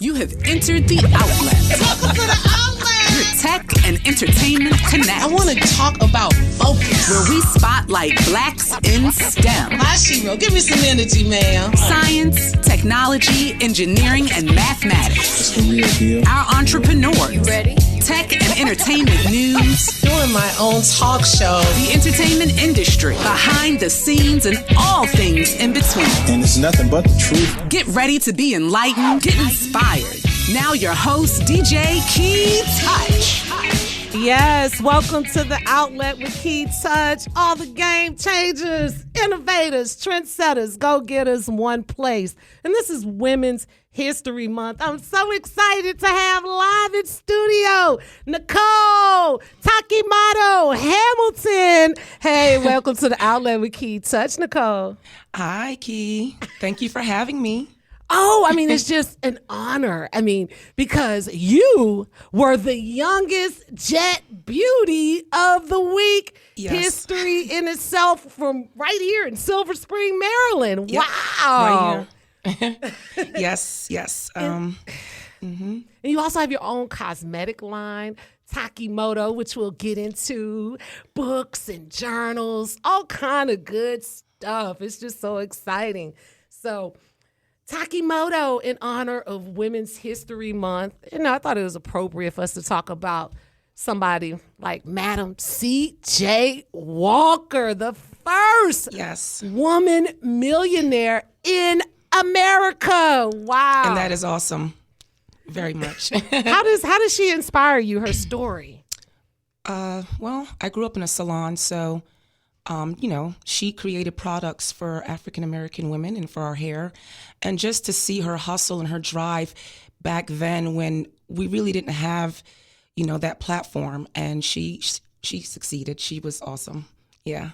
You have entered the outlet. Welcome to the outlet. Your tech and entertainment connect. I want to talk about focus. Where we spotlight blacks in STEM. Hi, Shiro. Give me some energy, ma'am. Science, technology, engineering, and mathematics. It's the real deal. Our entrepreneurs. You ready? Tech and entertainment news. Doing my own talk show. The entertainment industry. Behind the scenes and all things in between. And it's nothing but the truth. Get ready to be enlightened, get inspired. Now your host, DJ Kei-Touch. Yes, welcome to the outlet with Kei-Touch. All the game changers, innovators, trendsetters, go-getters, one place. And this is Women's History Month. I'm so excited to have live in studio Nicole Takie'moto Hamilton. Hey, welcome to the outlet with Kei-Touch, Nicole. Hi, Kei. Thank you for having me. Oh, I mean, it's just an honor. I mean, because you were the youngest Jet Beauty of the week. Yes. History in itself from right here in Silver Spring, Maryland. Yep. Wow. Right here. Yes. And you also have your own cosmetic line, Takie'moto, which we'll get into, books and journals, all kind of good stuff. It's just so exciting. So Takie'moto, in honor of Women's History Month, I thought it was appropriate for us to talk about somebody like Madam C.J. Walker, the first woman millionaire in America. Wow. And that is awesome. Very much. How does she inspire you, her story? Well, I grew up in a salon, so she created products for African-American women and for our hair. And just to see her hustle and her drive back then when we really didn't have, that platform. And she succeeded. She was awesome. Yeah.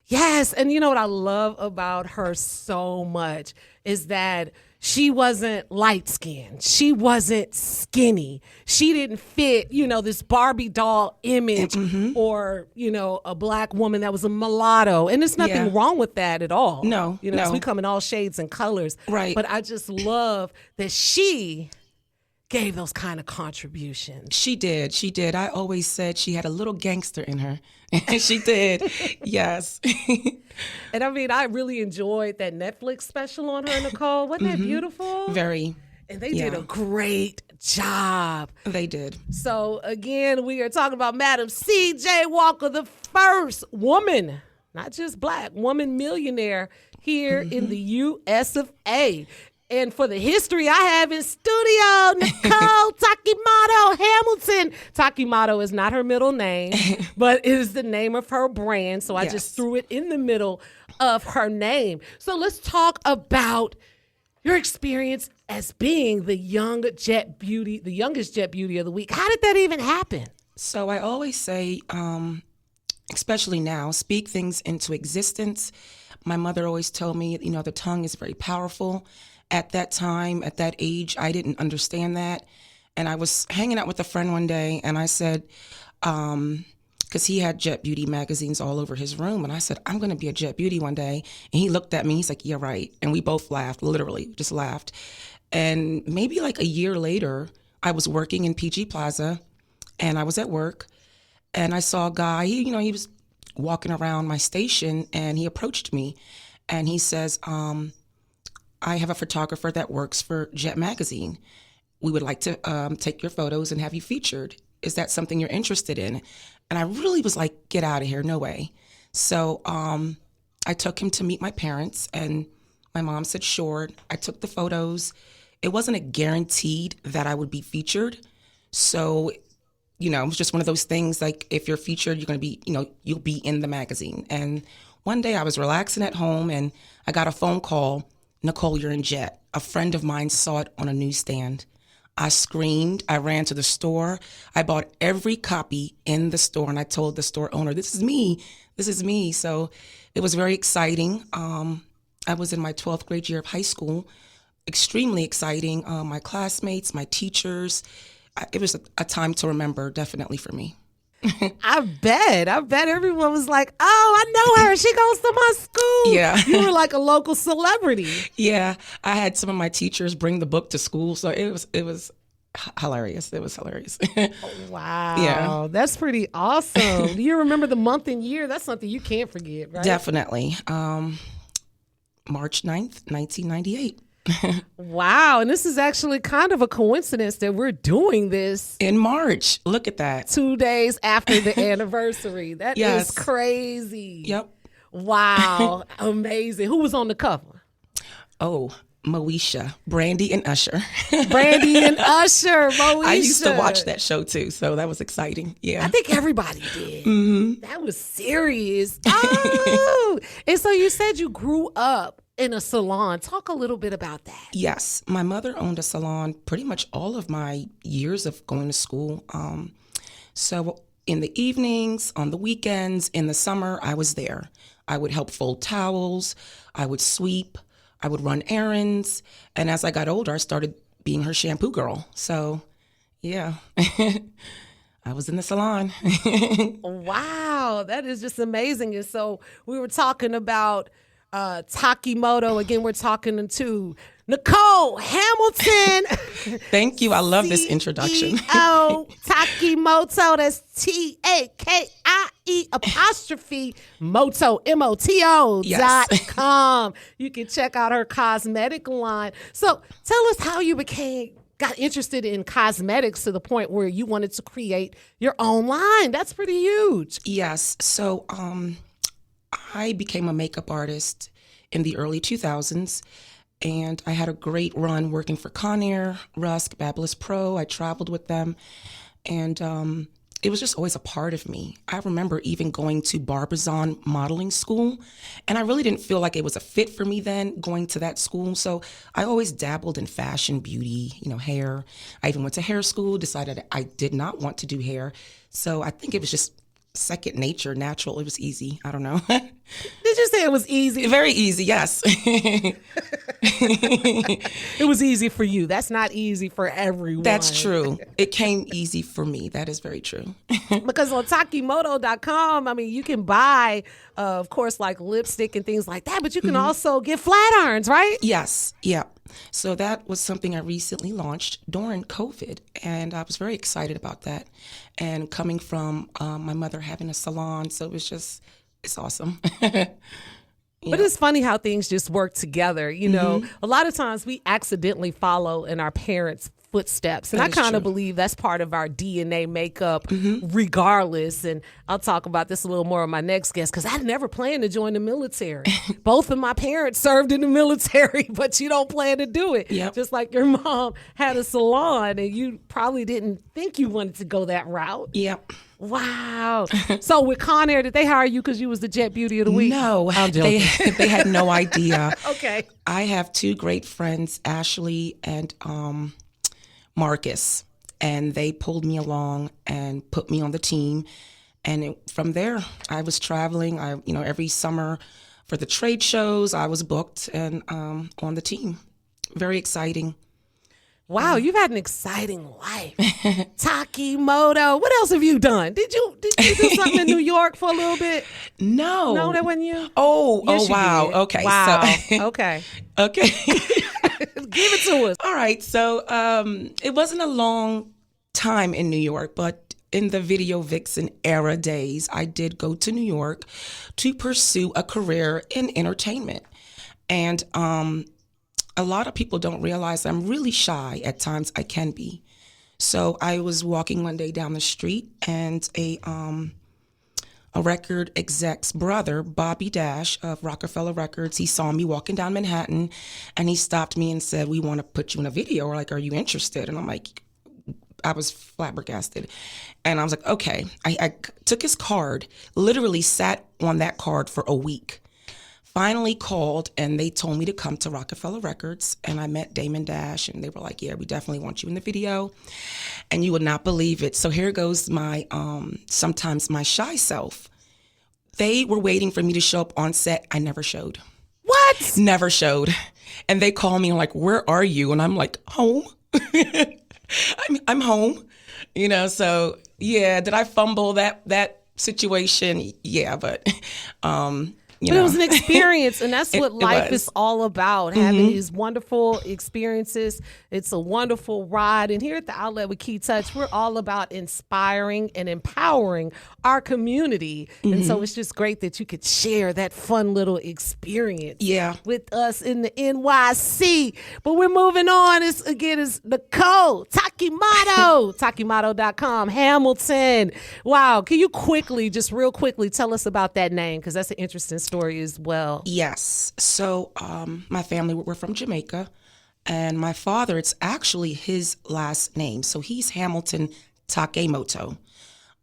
Yes. And you know what I love about her so much is that she wasn't light-skinned. She wasn't skinny. She didn't fit, this Barbie doll image or, a black woman that was a mulatto. And there's nothing wrong with that at all. No, no. We come in all shades and colors. Right. But I just love that she gave those kind of contributions. She did. I always said she had a little gangster in her. And she did. Yes. And I mean, I really enjoyed that Netflix special on her, Nicole. Wasn't that beautiful? Very. And they did a great job. They did. So again, we are talking about Madam C.J. Walker, the first woman, not just black, woman millionaire here in the U.S. of A. And for the history, I have in studio Nicole Takie'moto Hamilton. Takie'moto is not her middle name, but it is the name of her brand. So I just threw it in the middle of her name. So let's talk about your experience as being the youngest Jet Beauty of the week. How did that even happen? So I always say, especially now, speak things into existence. My mother always told me, the tongue is very powerful. At that time, at that age, I didn't understand that. And I was hanging out with a friend one day, and I said, because he had Jet Beauty magazines all over his room, and I said, I'm going to be a Jet Beauty one day. And he looked at me, he's like, yeah, right. And we both laughed, literally, just laughed. And maybe like a year later, I was working in PG Plaza, and I was at work, and I saw a guy, he was walking around my station, and he approached me, and he says, I have a photographer that works for Jet Magazine. We would like to take your photos and have you featured. Is that something you're interested in? And I really was like, get out of here, no way. So I took him to meet my parents, and my mom said, sure. I took the photos. It wasn't a guaranteed that I would be featured. So, it was just one of those things, like if you're featured, you're going to be, you'll be in the magazine. And one day I was relaxing at home, and I got a phone call. Nicole, you're in Jet. A friend of mine saw it on a newsstand. I screamed. I ran to the store. I bought every copy in the store, and I told the store owner, this is me. So it was very exciting. I was in my 12th grade year of high school. Extremely exciting. My classmates, my teachers. It was a time to remember, definitely for me. I bet everyone was like, oh, I know her. She goes to my school. Yeah. You were like a local celebrity. Yeah, I had some of my teachers bring the book to school, so it was hilarious. It was hilarious. Wow. Yeah. That's pretty awesome. Do you remember the month and year? That's something you can't forget, right? Definitely. March 9th, 1998. Wow. And this is actually kind of a coincidence that we're doing this In March. Look at that. 2 days after the anniversary. That Yes. is crazy. Yep. Wow. Amazing. Who was on the cover? Oh, Moesha, Brandy and Usher. Brandy and Usher. Moesha. I used to watch that show too, so that was exciting. Yeah. I think everybody did. That was serious. Oh. And so you said you grew up in a salon. Talk a little bit about that. Yes, my mother owned a salon pretty much all of my years of going to school. So in the evenings, on the weekends, in the summer, I was there. I would help fold towels. I would sweep. I would run errands. And as I got older, I started being her shampoo girl. So, yeah, I was in the salon. Wow, that is just amazing. And so we were talking about Takie'moto. Again, we're talking to Nicole Hamilton. Thank you. I love this introduction. CEO Takie'moto. That's Takie'Moto, MOTO.com. You can check out her cosmetic line. So tell us how you got interested in cosmetics to the point where you wanted to create your own line. That's pretty huge. Yes. So I became a makeup artist in the early 2000s, and I had a great run working for Conair, Rusk, Babyliss Pro. I traveled with them, and it was just always a part of me. I remember even going to Barbizon modeling school, and I really didn't feel like it was a fit for me then, going to that school. So I always dabbled in fashion, beauty, hair. I even went to hair school, decided I did not want to do hair. So I think it was just second nature, natural. It was easy. I don't know. Did you say it was easy? Very easy, yes. It was easy for you. That's not easy for everyone. That's true. It came easy for me. That is very true. Because on Takie'moto.com, I mean, you can buy, of course, like lipstick and things like that, but you can also get flat irons, right? Yes, yeah. So that was something I recently launched during COVID, and I was very excited about that. And coming from my mother having a salon, so it's awesome. But it's funny how things just work together. A lot of times we accidentally follow in our parents' footsteps. And I kind of believe that's part of our DNA makeup regardless. And I'll talk about this a little more with my next guest because I never planned to join the military. Both of my parents served in the military, but you don't plan to do it. Yep. Just like your mom had a salon and you probably didn't think you wanted to go that route. Yep. Wow. So with Conair, did they hire you because you was the Jet Beauty of the Week? No, I'm joking. they had no idea. Okay. I have two great friends, Ashley and Marcus, and they pulled me along and put me on the team. And from there, I was traveling. Every summer for the trade shows, I was booked and on the team. Very exciting. Wow, you've had an exciting life. Takie'moto. What else have you done? Did you do something in New York for a little bit? No. No, that wasn't you? Oh, you wow. did. Okay. Wow. So, Okay. okay. Give it to us. All right. So it wasn't a long time in New York, but in the Video Vixen era days, I did go to New York to pursue a career in entertainment. And a lot of people don't realize I'm really shy. At times I can be. So I was walking one day down the street and a record exec's brother, Bobby Dash of Rockefeller Records, he saw me walking down Manhattan and he stopped me and said, "We want to put you in a video." Or like, "Are you interested?" And I'm like, I was flabbergasted. And I was like, okay. I took his card, literally sat on that card for a week. Finally called and they told me to come to Rockefeller Records, and I met Damon Dash and they were like, "Yeah, we definitely want you in the video." And you would not believe it. So here goes my sometimes my shy self. They were waiting for me to show up on set. I never showed. What? Never showed. And they call me and like, "Where are you?" And I'm like, "Home." I'm home, so yeah, did I fumble that situation? Yeah, but But it was an experience, and that's what life is all about, having these wonderful experiences. It's a wonderful ride. And here at the Outlet with Kei-Touch, we're all about inspiring and empowering our community. And so it's just great that you could share that fun little experience with us in the NYC. But we're moving on. It's Nicole Takie'moto, Takie'moto.com, Hamilton. Wow. Can you real quickly, tell us about that name? Because that's an interesting story as well. Yes. So my family, we're from Jamaica, and my father, it's actually his last name. So he's Hamilton Takie'moto.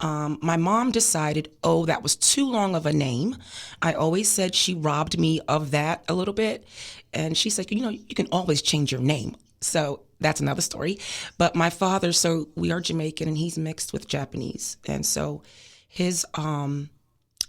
My mom decided, that was too long of a name. I always said she robbed me of that a little bit. And she said, you can always change your name. So that's another story. But my father, so we are Jamaican and he's mixed with Japanese. And so his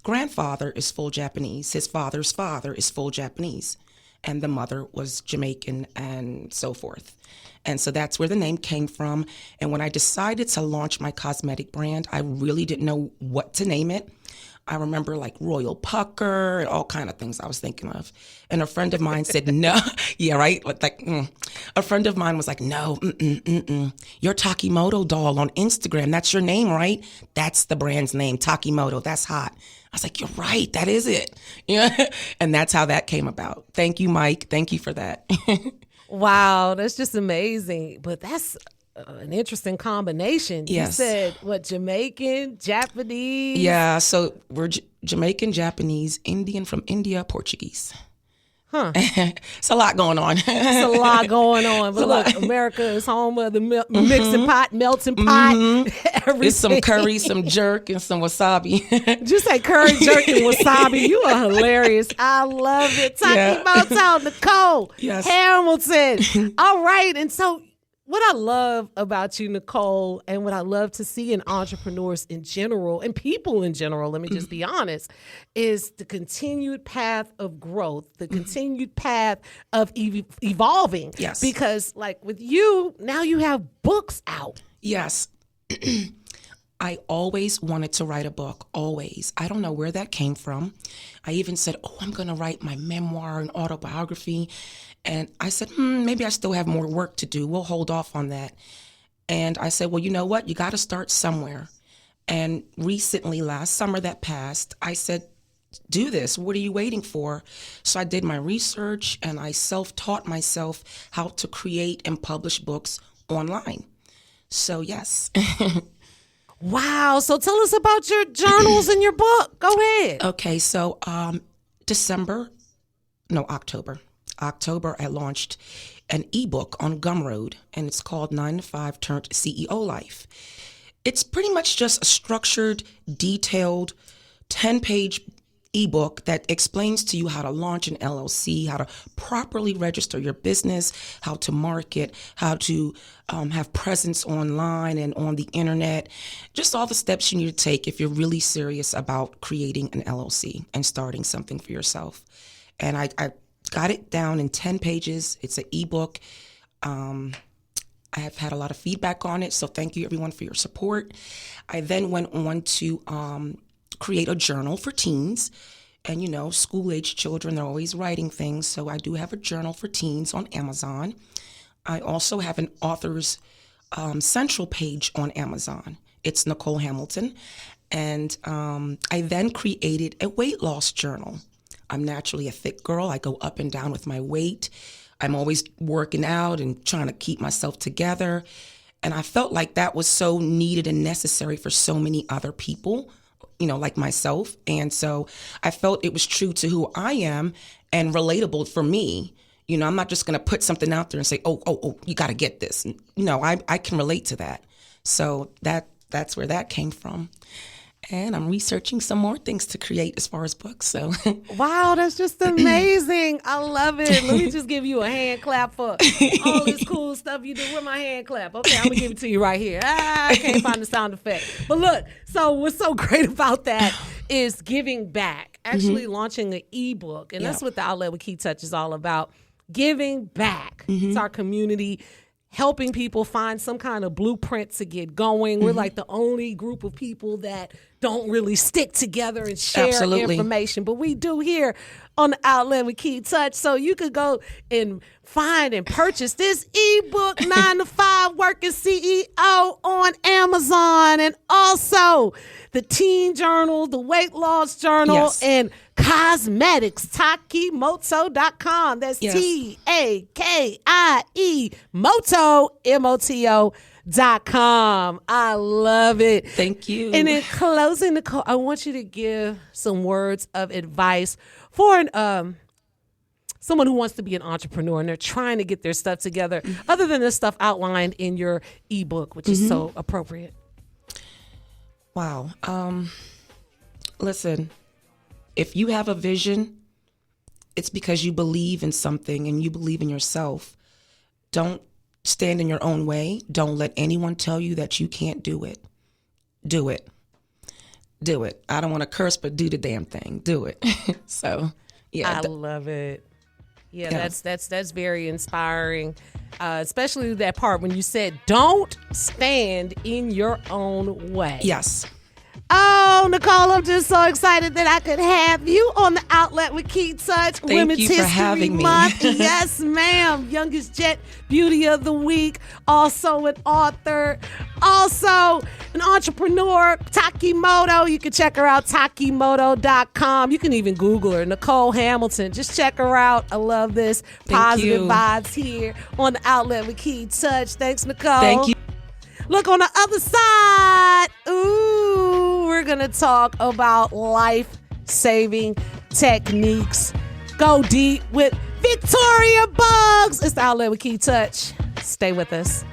grandfather is full Japanese. His father's father is full Japanese. And the mother was Jamaican and so forth. And so that's where the name came from. And when I decided to launch my cosmetic brand, I really didn't know what to name it. I remember like Royal Pucker and all kind of things I was thinking of. And a friend of mine said, no, yeah, right? A friend of mine was like, no, your Takie'moto doll on Instagram, that's your name, right? That's the brand's name, Takie'moto, that's hot. I was like, you're right, that is it. And that's how that came about. Thank you, Mike. Thank you for that. Wow, that's just amazing. But that's an interesting combination. Yes. You said, Jamaican, Japanese? Yeah, so we're Jamaican, Japanese, Indian from India, Portuguese. Huh. It's a lot going on. It's a lot going on. But look, America is home of the mixing pot, melting pot, everything. It's some curry, some jerk, and some wasabi. Did you say curry, jerk, and wasabi? You are hilarious. I love it. Takie'moto, Nicole Hamilton. All right. And so what I love about you, Nicole, and what I love to see in entrepreneurs in general and people in general, let me just be honest, is the continued path of growth, the continued path of evolving. Yes. Because like with you, now you have books out. Yes. I always wanted to write a book, always. I don't know where that came from. I even said, I'm going to write my memoir and autobiography. And I said, maybe I still have more work to do. We'll hold off on that. And I said, well, you know what? You got to start somewhere. And recently, last summer that passed, I said, do this. What are you waiting for? So I did my research and I self-taught myself how to create and publish books online. So yes. Wow. So tell us about your journals and your book. Go ahead. Okay. So October, I launched an ebook on Gumroad, and it's called 9 to 5 Turned CEO Life. It's pretty much just a structured, detailed 10-page ebook that explains to you how to launch an LLC, how to properly register your business, how to market, how to have presence online and on the internet, just all the steps you need to take if you're really serious about creating an LLC and starting something for yourself. And I got it down in 10 pages. It's an ebook. I have had a lot of feedback on it, so thank you everyone for your support. I then went on to create a journal for teens. And, school-age children, they're always writing things. So I do have a journal for teens on Amazon. I also have an author's central page on Amazon. It's Nicole Hamilton. And I then created a weight loss journal. I'm naturally a thick girl. I go up and down with my weight. I'm always working out and trying to keep myself together. And I felt like that was so needed and necessary for so many other people, like myself. And so I felt it was true to who I am and relatable for me. I'm not just going to put something out there and say, oh, you got to get this. I can relate to that. So that's where that came from. And I'm researching some more things to create as far as books. So wow, that's just amazing. I love it. Let me just give you a hand clap for all this cool stuff you do. Where my hand clap? Okay, I'm going to give it to you right here. I can't find the sound effect. But look, so what's so great about that is giving back, actually launching an ebook. And that's what the Outlet with Kei-Touch is all about. Giving back to our community. helping people find some kind of blueprint to get going. We're like the only group of people that don't really stick together and share information, but we do here on the Outlet with Kei-Touch. So you could go and find and purchase this ebook, 9 to 5 Working CEO, on Amazon, and also the Teen Journal, the Weight Loss Journal, and Cosmetics, Takie'moto.com. That's Takie'moto, MOTO.com. I love it. Thank you. And in closing, Nicole, I want you to give some words of advice for someone who wants to be an entrepreneur and they're trying to get their stuff together, other than the stuff outlined in your ebook, which is so appropriate. Wow. Listen, if you have a vision, it's because you believe in something and you believe in yourself. Don't stand in your own way. Don't let anyone tell you that you can't do it. Do it. Do it. I don't want to curse, but do the damn thing. Do it. So, yeah. I love it. Yeah, that's very inspiring, especially that part when you said, don't stand in your own way. Yes. Oh, Nicole, I'm just so excited that I could have you on the Outlet with Kei-Touch. Thank you for having me. Yes, ma'am. Youngest Jet Beauty of the Week. Also an author. Also an entrepreneur, Takie'moto. You can check her out, Takie'moto.com. You can even Google her, Nicole Hamilton. Just check her out. I love this. Positive vibes here on the Outlet with Kei-Touch. Thanks, Nicole. Thank you. Look on the other side. Ooh, we're going to talk about life-saving techniques. Go deep with Victoria Bugs. It's the Outlet with Kei-Touch. Stay with us.